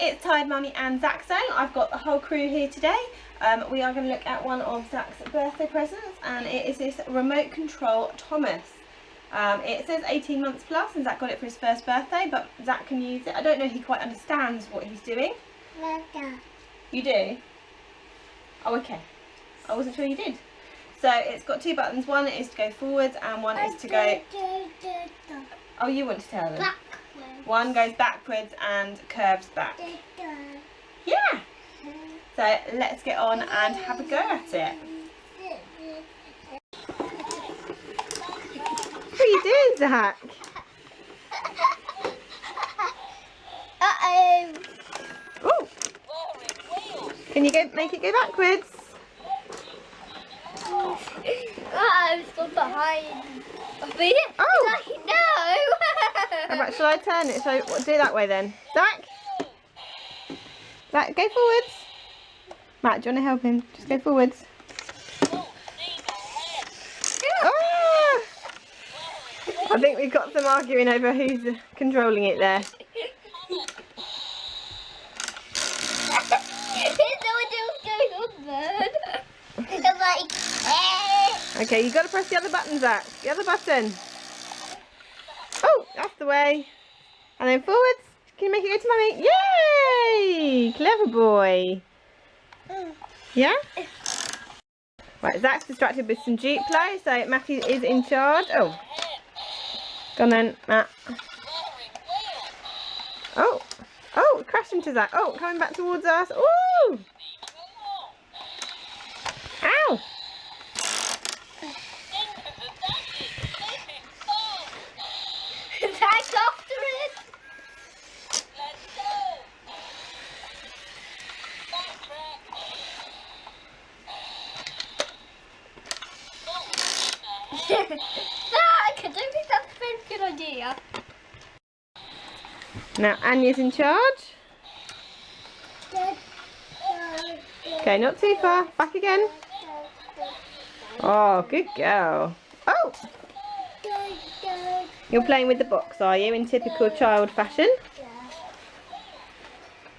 it's Tired Mummy and Zach Zone. I've got the whole crew here today. We are going to look at one of Zach's birthday presents, and it is this remote control Thomas. It says 18 months plus, and Zach got it for his first birthday, but Zach can use it. I don't know if he quite understands what he's doing. You do? Oh, okay. I wasn't sure you did. So it's got two buttons. One is to go forwards and one is to go... Oh, you want to tell them? Backwards. One goes backwards and curves back. Yeah. So let's get on and have a go at it. What are you doing, Zach? Uh-oh. Oh. Can you make it go backwards? It's gone behind. Oh! No! How about, shall I turn it? So do it that way then. Zach? Zach, go forwards. Matt, do you want to help him? Just go forwards. Ah! I think we've got some arguing over who's controlling it there. Okay, you've got to press the other button, Zach. The other button. Oh, that's the way. And then forwards. Can you make it go to Mummy? Yay! Clever boy. Yeah? Right, Zach's distracted with some Jeep play, so Matthew is in charge. Oh. Go on then, Matt. Oh. Oh, crashed into Zach. Oh, coming back towards us. Ooh! Ow! Zach's after it. Zach, I don't think that's a very good idea. Now Anya's in charge. Okay, not too far. Back again. Oh, good girl. Oh! You're playing with the box, are you, in typical child fashion?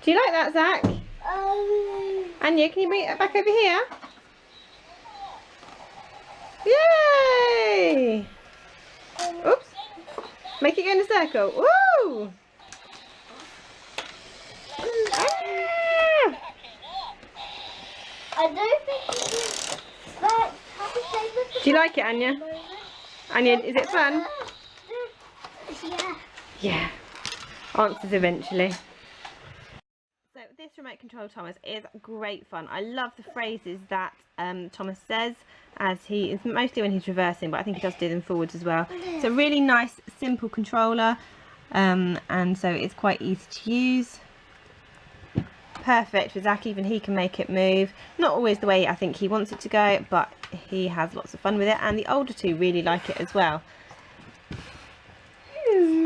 Do you like that, Zach? Anya, can you bring it back over here? Yay! Oops. Make it go in a circle. Woo! Ah! I don't think Do you like it, Anya? Anya, is it fun? Yeah. Yeah. Answers eventually. So this remote control Thomas is great fun. I love the phrases that Thomas says, as he is mostly when he's reversing, but I think he does do them forwards as well. It's a really nice, simple controller, and so it's quite easy to use. Perfect for Zach, even he can make it move. Not always the way I think he wants it to go, but he has lots of fun with it, and the older two really like it as well.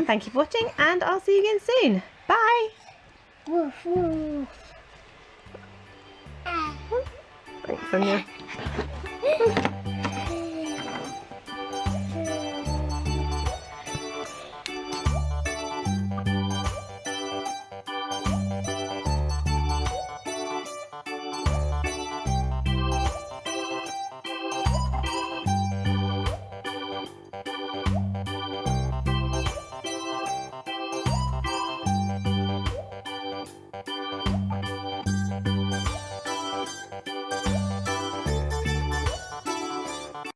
Thank you for watching, and I'll see you again soon. Bye! Woof, woof. Thanks, Anya.